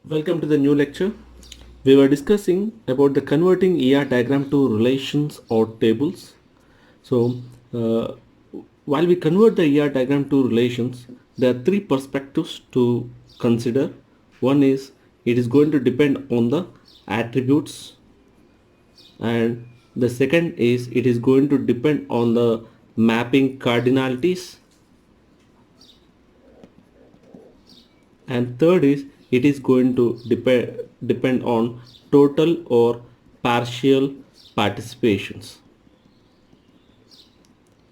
Welcome to the new lecture. We were discussing about the converting ER diagram to relations or tables. So, uh, while we convert the ER diagram to relations, there are three perspectives to consider. One is it is going to depend on the attributes, and the second is it is going to depend on the mapping cardinalities, and third is it is going to depend on total or partial participations,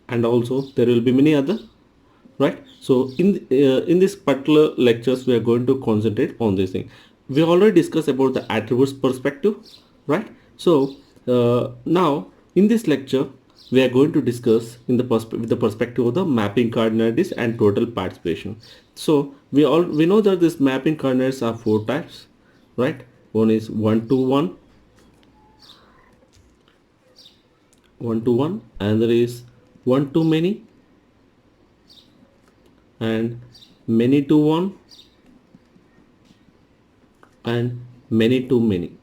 and also there will be many other, right? So in this particular lectures we are going to concentrate on this thing. We already discussed about the attributes perspective, right? So now in this lecture we are going to discuss in the with the perspective of the mapping coordinates and total participation. So we know that this mapping coordinates are four types, right? One is one to one, another is one to many, and many to one, and many to many.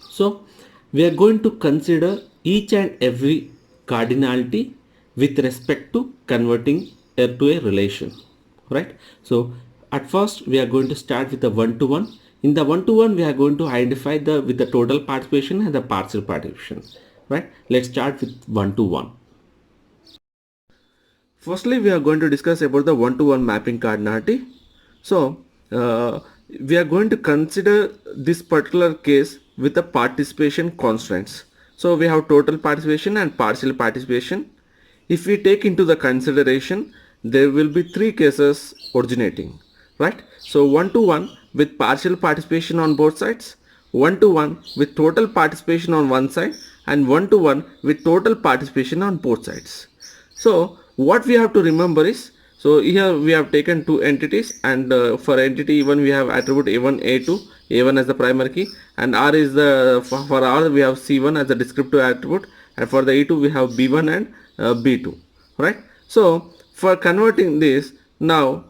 So we are going to consider each and every cardinality with respect to converting it to a relation, right? So at first we are going to start with the one to one. In the one to one we are going to identify the with the total participation and the partial participation, right? Let's start with one to one. Firstly, we are going to discuss about the one-to-one mapping cardinality. So, we are going to consider this particular case with the participation constraints. So, we have total participation and partial participation. If we take into the consideration, there will be three cases originating, right? So, one-to-one with partial participation on both sides, one-to-one with total participation on one side, and one-to-one with total participation on both sides. So what we have to remember is, so here we have taken two entities, and for entity E1 we have attribute A1, A2, A1 as the primary key, and R is the, for R we have C1 as the descriptive attribute, and for the E2 we have B1 and B2, right? So for converting this now,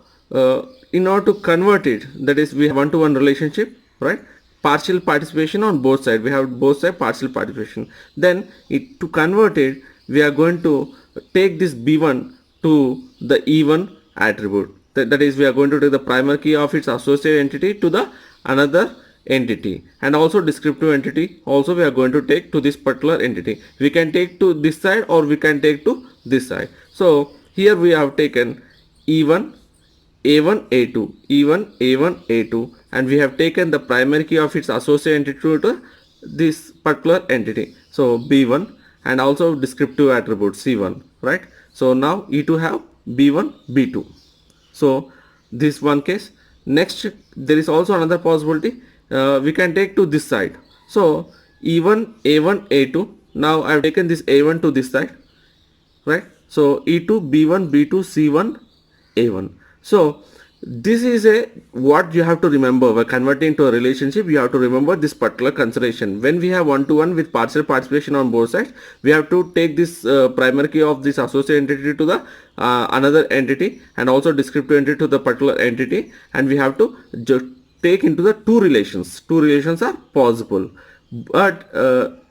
in order to convert it, that is we have one-to-one relationship, right? Partial participation on both sides, we have both side partial participation. Then to convert it, we are going to take this B1 to the E1 attribute. That is, we are going to take the primary key of its associated entity to the another entity, and also descriptive entity also we are going to take to this particular entity. We can take to this side or we can take to this side. So here we have taken E1, A1, A2, E1, A1, A2, and we have taken the primary key of its associated entity to this particular entity. So B1, and also descriptive attribute C1, right? So now E2 have B1, B2. So this one case. Next, there is also another possibility. We can take to this side. So E1, A1, A2. Now I have taken this A1 to this side, right? So E2, B1, B2, C1, A1. So this is a what you have to remember while converting to a relationship. You have to remember this particular consideration. When we have one-to-one with partial participation on both sides, we have to take this primary key of this associated entity to the another entity, and also descriptive entity to the particular entity, and we have to take into the two relations. Two relations are possible, but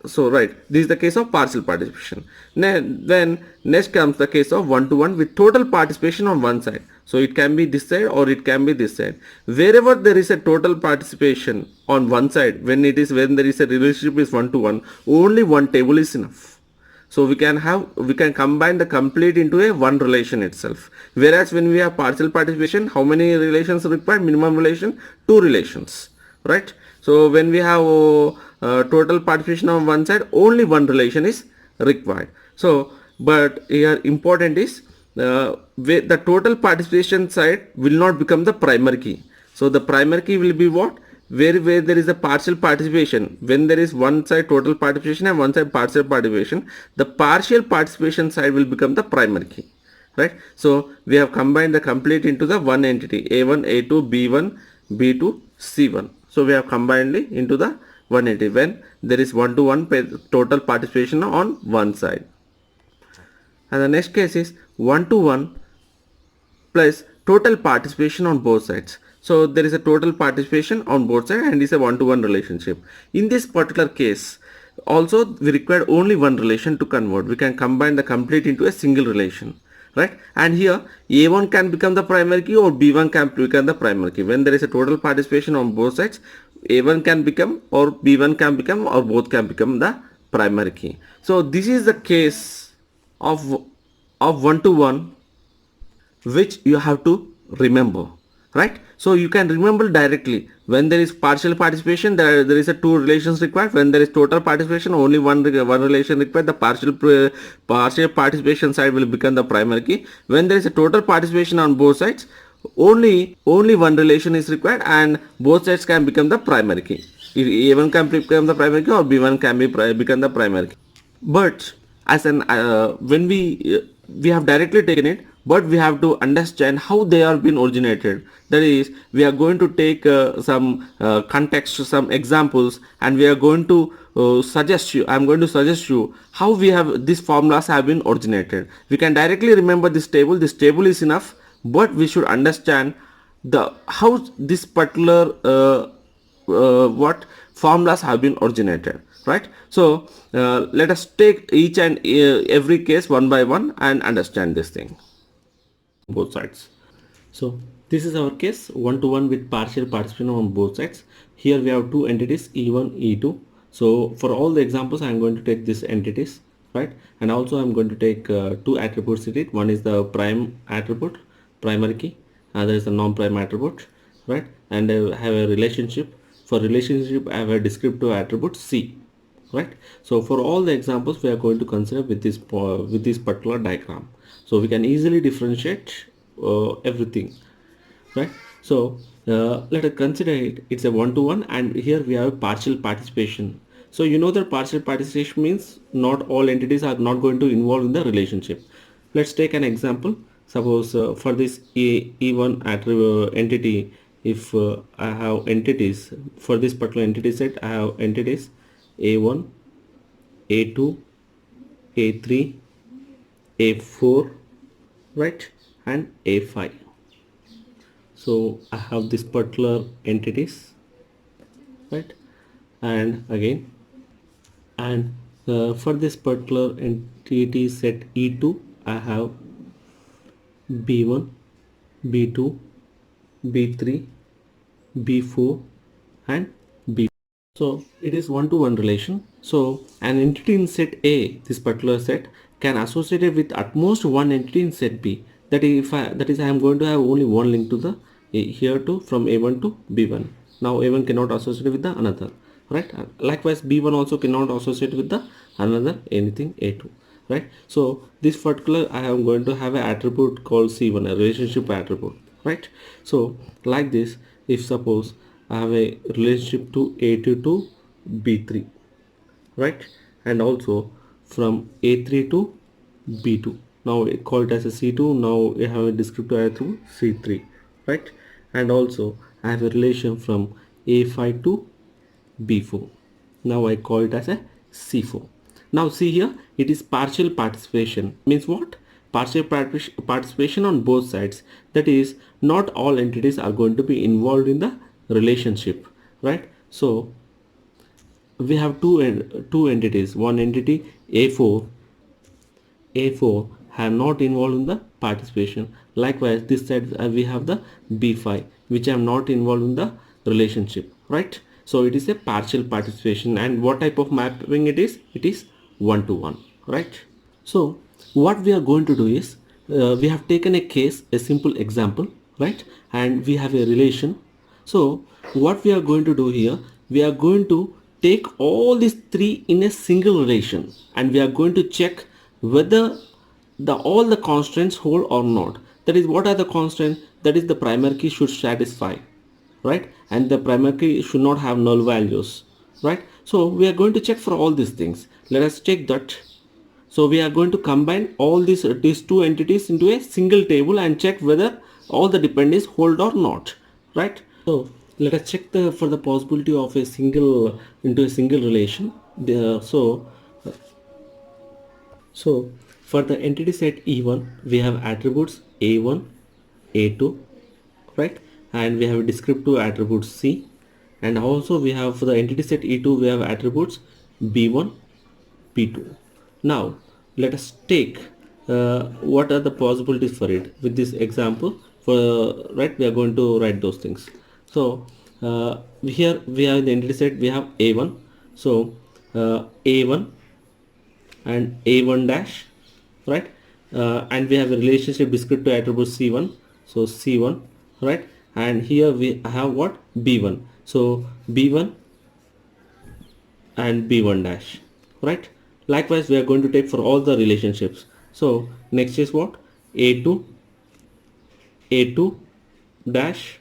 so right, this is the case of partial participation. Then next comes the case of one-to-one with total participation on one side. So it can be this side or it can be this side. Wherever there is a total participation on one side, when there is a relationship is one-to-one, only one table is enough. So we can combine the complete into a one relation itself. Whereas when we have partial participation, how many relations required? Minimum relation, two relations, right? So when we have total participation on one side, only one relation is required. So but here important is the total participation side will not become the primary key. So the primary key will be what? Where there is a partial participation, when there is one side total participation and one side partial participation, the partial participation side will become the primary key, right? So we have combined the complete into the one entity, A1, A2, B1, B2, C1. So we have combined it into the one entity when there is one-to-one total participation on one side. And the next case is one-to-one plus total participation on both sides. So there is a total participation on both sides and it's a one-to-one relationship. In this particular case, also we require only one relation to convert. We can combine the complete into a single relation, right? And here A1 can become the primary key or B1 can become the primary key. When there is a total participation on both sides, A1 can become or B1 can become or both can become the primary key. So this is the case of one-to-one which you have to remember, right? So you can remember directly when there is partial participation, there is a two relations required. When there is total participation, only one relation required. The partial participation side will become the primary key. When there is a total participation on both sides, only one relation is required and both sides can become the primary key. If A1 can become the primary key or B1 can become the primary key. But as an when we have directly taken it, but we have to understand how they are been originated. That is, we are going to take some context, some examples, and we are going to suggest you. I am going to suggest you how we have these formulas have been originated. We can directly remember this table. This table is enough, but we should understand the how this particular what formulas have been originated, right? So let us take each and every case one by one and understand this thing, both sides. So this is our case one-to-one with partial participation on both sides. Here we have two entities E1, E2. So for all the examples I am going to take these entities, right? And also I am going to take two attributes in it. One is the prime attribute, primary key, other is the non-prime attribute, right? And I have a relationship. For relationship I have a descriptive attribute C, right? So for all the examples we are going to consider with this particular diagram, so we can easily differentiate everything, right? So let us consider it's a one-to-one, and here we have partial participation. So you know that partial participation means not all entities are not going to involve in the relationship. Let's take an example. Suppose for this E1 entity, if I have entities for this particular entity set, I have entities A1, A2, A3, A4, right, and A5. So I have this particular entities, right? And again, and for this particular entity set E2, I have B1, B2, B3, B4, and B. So it is one-to-one relation. So an entity in set A, this particular set, can associate it with at most one entity in set B. That is, I am going to have only one link to the here to from A1 to B1. Now A1 cannot associate with the another, right? Likewise, B1 also cannot associate with the another anything A2, right? So this particular I am going to have an attribute called C1, a relationship attribute, right? So like this, if suppose I have a relationship to A2 to B3, right? And also from A3 to B2. Now we call it as a C2. Now we have a descriptive attribute C3, right? And also I have a relation from A5 to B4. Now I call it as a C4. Now see here, it is partial participation. Means what? Partial participation on both sides. That is, not all entities are going to be involved in the relationship, right? So we have two entities. One entity A4 have not involved in the participation. Likewise, this side we have the B5 which are not involved in the relationship, right? So it is a partial participation. And what type of mapping it is? It is one-to-one, right? So what we are going to do is we have taken a case, a simple example, right? And we have a relation. So what we are going to do here, we are going to take all these three in a single relation, and we are going to check whether all the constraints hold or not. That is, what are the constraints? That is, the primary key should satisfy, right? And the primary key should not have null values, right? So we are going to check for all these things. Let us check that. So we are going to combine all these two entities into a single table and check whether all the dependencies hold or not, right? So let us check for the possibility of a single into a single relation. So for the entity set E1, we have attributes A1, A2, right? And we have a descriptive attribute C, and also we have for the entity set E2 we have attributes B1, B2. Now let us take what are the possibilities for it with this example. For right, we are going to write those things. So here we have the entity set, we have A1. So A1 and A1 dash, right? And we have a relationship descriptive attribute C1, so C1, right? And here we have what? B1, so B1 and B1 dash, right? Likewise we are going to take for all the relationships. So next is what? A2, A2 dash,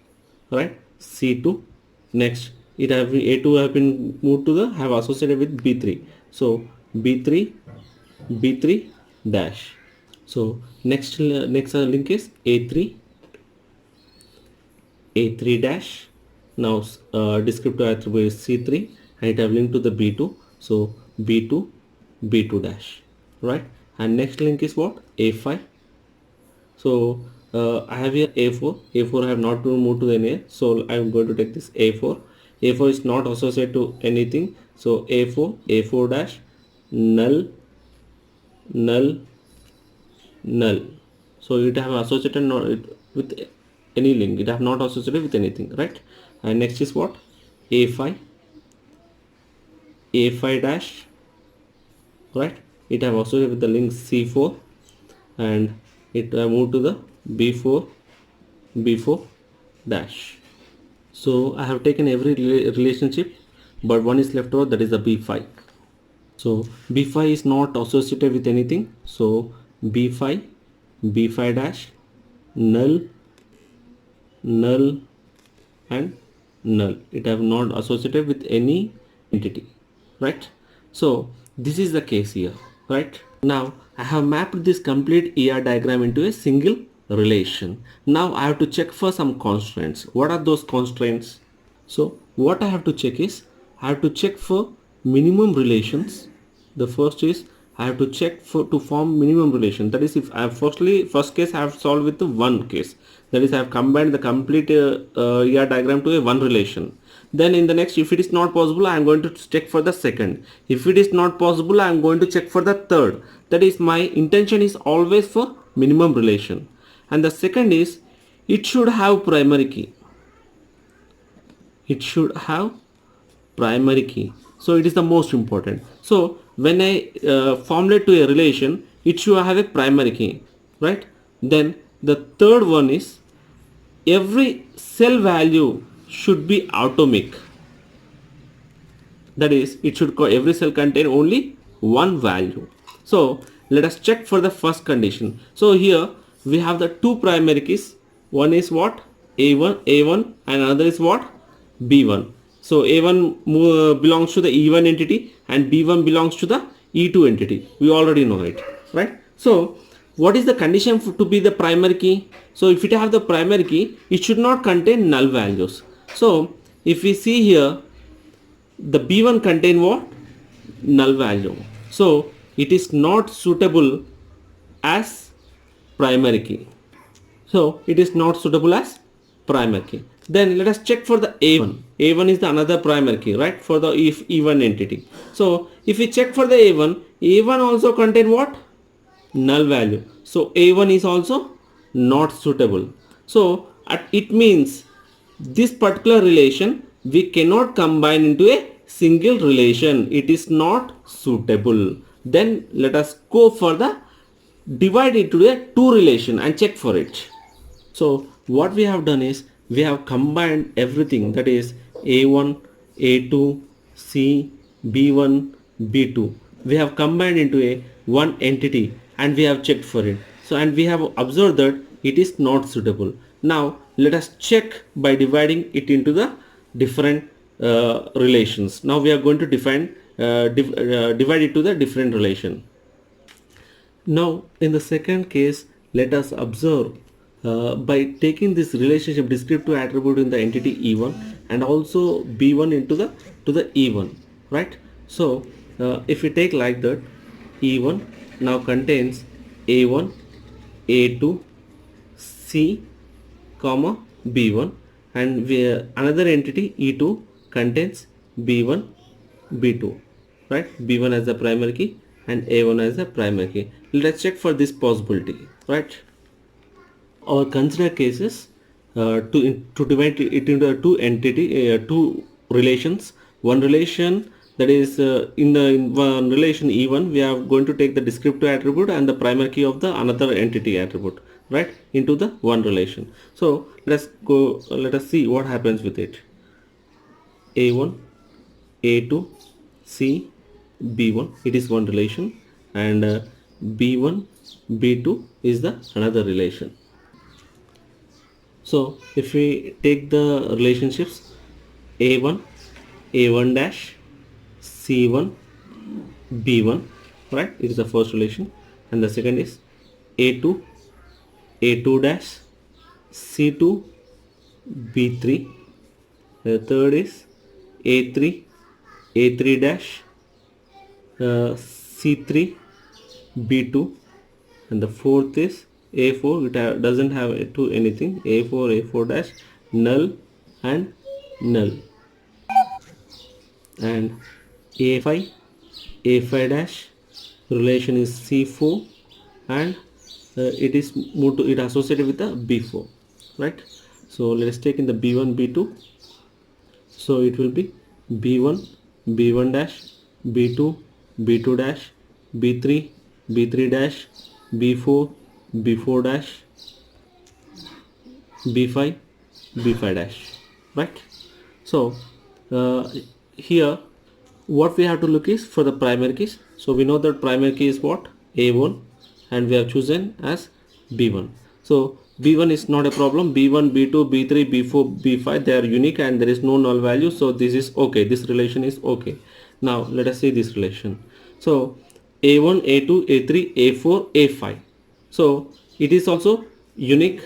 right? C2. Next it have A2 have been moved to the have associated with B3, so B3, B3 dash. So next link is A3, A3 dash. Now descriptive attribute is C3 and it have linked to the B2, so B2, B2 dash, right? And next link is what? A5. So I have here A4. A4 I have not moved to any, so I am going to take this A4. A4 is not associated to anything, so A4, A4 dash, null, null, null. So it have associated not with any link, it have not associated with anything, right? And next is what? A5, A5 dash, right? It have associated with the link C4 and it moved to the B4, B4 dash. So I have taken every relationship, but one is left over, that is the B5. So B5 is not associated with anything, so B5, B5 dash, null, null and null. It have not associated with any entity, right? So this is the case here, right? Now I have mapped this complete ER diagram into a single relation. Now I have to check for some constraints. What are those constraints? So what I have to check is, I have to check for minimum relations. The first is I have to check for to form minimum relation. That is, if I have first case I have solved with the one case. That is, I have combined the complete ER diagram to a one relation. Then in the next, if it is not possible, I am going to check for the second. If it is not possible, I am going to check for the third. That is, my intention is always for minimum relation. And the second is, it should have primary key. It should have primary key. So it is the most important. So when I formulate to a relation, it should have a primary key, right? Then the third one is, every cell value should be atomic. That is, it should every cell contain only one value. So let us check for the first condition. So here we have the two primary keys. One is what? A1 and another is what? B1. So A1 belongs to the E1 entity and B1 belongs to the E2 entity. We already know it, right? So what is the condition to be the primary key? So if it have the primary key, it should not contain null values. So if we see here, the B1 contain what? Null value. So it is not suitable as primary key. So it is not suitable as primary key. Then let us check for the A1. A1 is the another primary key, right? For the if E1 entity. So if we check for the A1, A1 also contain what? Null value. So A1 is also not suitable. So it means this particular relation we cannot combine into a single relation. It is not suitable. Then let us go for the divide it to a two relation and check for it. So what we have done is, we have combined everything, that is A1, A2, C, B1, B2. We have combined into a one entity and we have checked for it. So and we have observed that it is not suitable. Now let us check by dividing it into the different relations. Now we are going to divide it to the different relation. Now in the second case, let us observe by taking this relationship descriptive attribute in the entity E1 and also B1 into the E1, right? So if we take like that, E1 now contains A1, A2, C, comma b1, and another entity e2 contains b1 b2, right? b1 as the primary key and a1 as the primary key. Let's check for this possibility, right? Or consider cases to divide it into two relations. One relation, that is in one relation E1, we are going to take the descriptive attribute and the primary key of the another entity attribute, right, into the one relation. So let us see what happens with it. A1, A2, C, B1, it is one relation, and B1, B2 is the another relation. So if we take the relationships A1, A1 dash, C1, B1, right? It is the first relation, and the second is A2, A2 dash, C2, B3. The third is A3, A3 dash, C3, B2, and the fourth is A4. It doesn't have to anything. A4, A4 dash, null and null, and A5, A5 dash, relation is C4, and it is moved to it associated with the B4, right? So let us take in the B1, B2. So it will be B1, B1 dash, B2, B2 dash, B3, B3 dash, B4, B4 dash, B5, B5 dash, right? So here what we have to look is for the primary keys. So we know that primary key is what? A1, and we have chosen as B1. So B1 is not a problem. B1, B2, B3, B4, B5, they are unique and there is no null value. So this is okay. This relation is okay. Now let us see this relation. So A1, A2, A3, A4, A5. So it is also unique,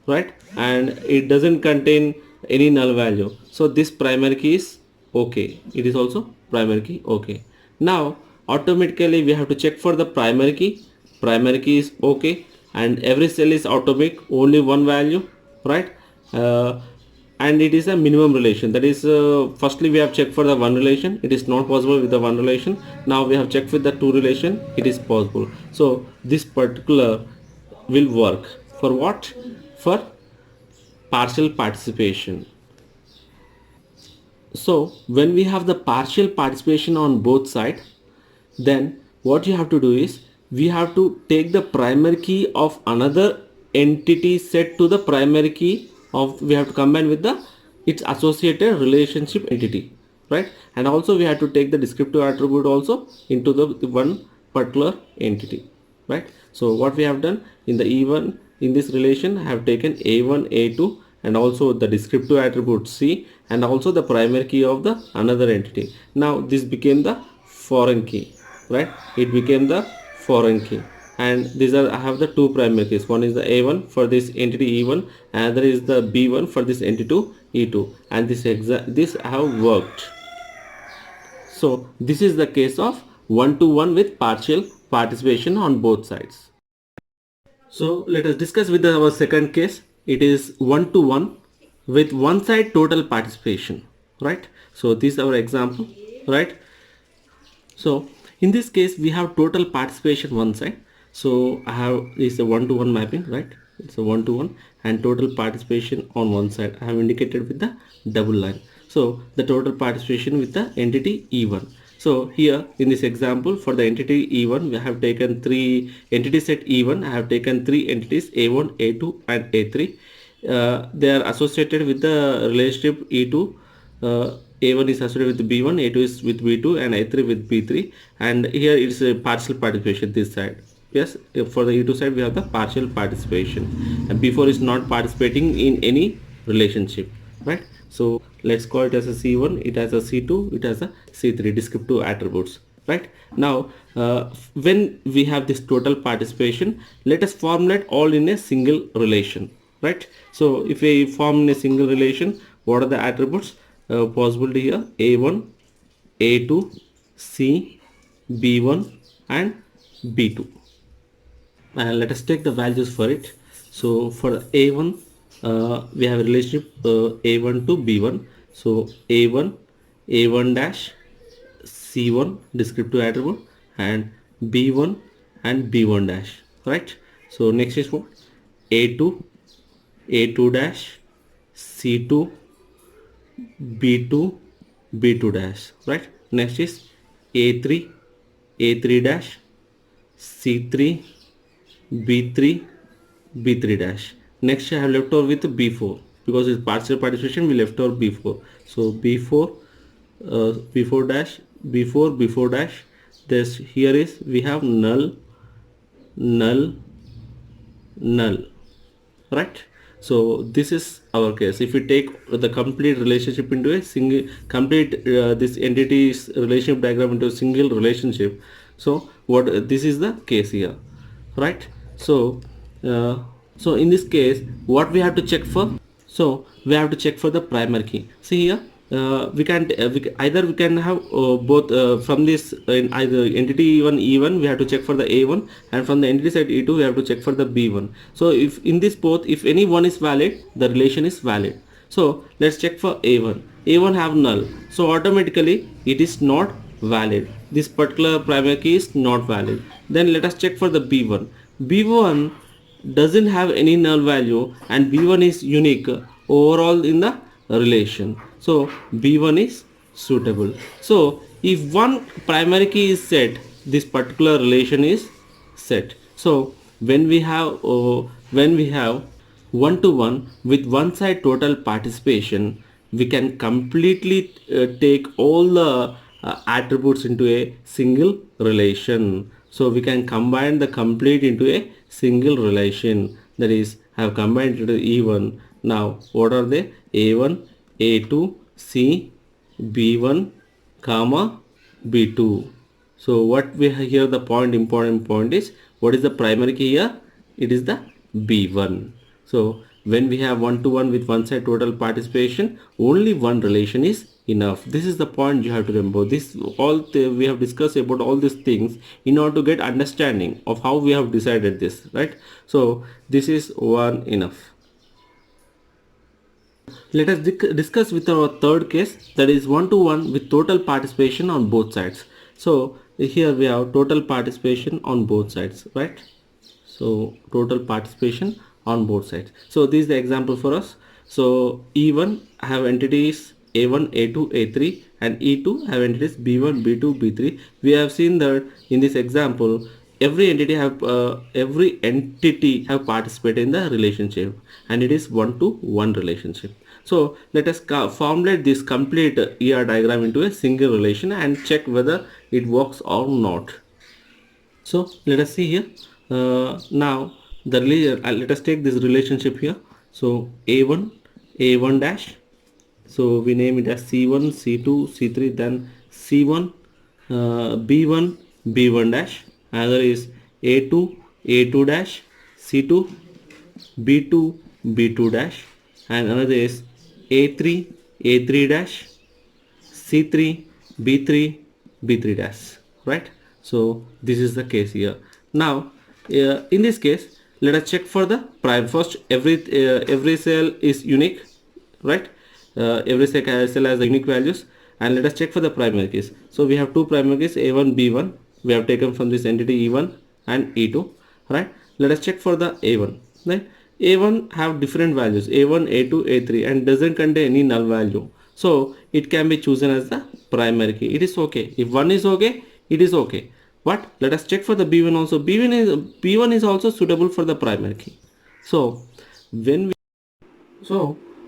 right? And it doesn't contain any null value. So this primary key is okay. It is also primary key okay. Now automatically we have to check for the primary key. Primary key is okay, and every cell is atomic, only one value, right? And it is a minimum relation. That is firstly we have checked for the one relation. It is not possible with the one relation. Now we have checked with the two relation. It is possible. So this particular will work for what? For partial participation. So when we have the partial participation on both sides, then what you have to do is we have to take the primary key of another entity set to the primary key of, we have to combine with the its associated relationship entity, right? And also we have to take the descriptive attribute also into the one particular entity, right? So what we have done in the E1, in this relation I have taken A1, A2, and also the descriptive attribute C, and also the primary key of the another entity. Now this became the foreign key, right? It became the foreign key, and these are, I have the two primary keys. One is the A1 for this entity E1, and other is the B1 for this entity E2, and this have worked. So this is the case of one-to-one with partial participation on both sides. So let us discuss with our second case. It is one-to-one with one side total participation, right? So this is our example, right? So in this case we have total participation one side. So I have is a one-to-one mapping, right? It's a one-to-one, and total participation on one side I have indicated with the double line. So the total participation with the entity E1. So here in this example for the entity E1 we have taken three entity set E1. I have taken three entities A1, A2 and A3. They are associated with the relationship E2. A1 is associated with B1, A2 is with B2, and A3 with B3. And here it is a partial participation this side. Yes, for the E2 side we have the partial participation, and B4 is not participating in any relationship, right? So let's call it as a C1, it has a C2, it has a C3 descriptive attributes, right? Now when we have this total participation, let us formulate all in a single relation, right? So if we form in a single relation, what are the attributes possible here? A1, A2, C, B1 and B2. And let us take the values for it. So for A1 we have a relationship a1 to b1. So a1 dash c1 descriptive attribute, and b1 and b1 dash, right? So next is what? a2 dash c2 b2 b2 dash, right? Next is a3 dash c3 b3 b3 dash. Next I have left over with b4, because it's partial participation, we left over b4. So b4 dash b4 dash. This here is we have null null null, right? So this is our case. If we take the complete relationship into a single complete this entity's relationship diagram into a single relationship, so what this is the case here, right? So so in this case what we have to check for? So we have to check for the primary key. See here, either we can have both from this in either entity E1 E1 we have to check for the A1, and from the entity side E2 we have to check for the B1. So if in this both, if any one is valid, the relation is valid. So let's check for A1. A1 have null, so automatically it is not valid. This particular primary key is not valid. Then let us check for the B1. B1 doesn't have any null value, and B1 is unique overall in the relation. So B1 is suitable. So if one primary key is set, this particular relation is set. So when we have one to one with one side total participation, we can completely take all the attributes into a single relation. So we can combine the complete into a single relation, that is have combined into E1. Now what are they? A1 A2 C B1 comma B2. So what we have here, the important point is, what is the primary key here? It is the B1. So when we have one to one with one side total participation, only one relation is enough. This is the point you have to remember. This we have discussed about all these things in order to get understanding of how we have decided this, right? So this is one enough. Let us discuss with our third case, that is one to one with total participation on both sides. So here we have total participation on both sides, right? So total participation on both sides. So this is the example for us. So E1 have entities A1 A2 A3, and E2 have entities B1 B2 B3. We have seen that in this example every entity have participated in the relationship, and it is one to one relationship. So let us formulate this complete ER diagram into a single relation and check whether it works or not. So let us see here. Now the let us take this relationship here. So A1 dash, so we name it as C1 C2 C3, then C1 B1 B1 dash, another is A2 dash C2 B2 B2 dash, and another is A3 dash C3 B3 B3 dash, right? So this is the case here. Now in this case let us check for the prime. First, every cell is unique, right? Every cell has the unique values, and let us check for the primary keys. So we have two primary keys, A1 B1 we have taken from this entity E1 and E2, right? Let us check for the A1. Right? A1 have different values, A1 A2 A3, and doesn't contain any null value, so it can be chosen as the primary key. It is okay. If one is okay, it is okay. But let us check for the B1 also. B1 is also suitable for the primary key. So when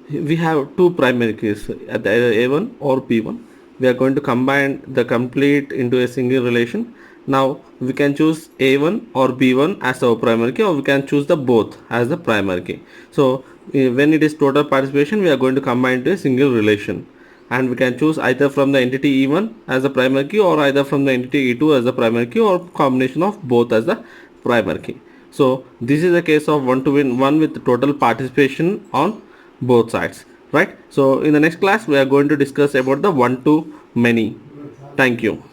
we have two primary keys at either A1 or B1. We are going to combine the complete into a single relation. Now we can choose A1 or B1 as our primary key, or we can choose the both as the primary key. So when it is total participation, we are going to combine to a single relation, and we can choose either from the entity E1 as the primary key, or either from the entity E2 as the primary key, or combination of both as the primary key. So this is a case of one to one with total participation on both sides, right? So in the next class we are going to discuss about the one to many. Thank you.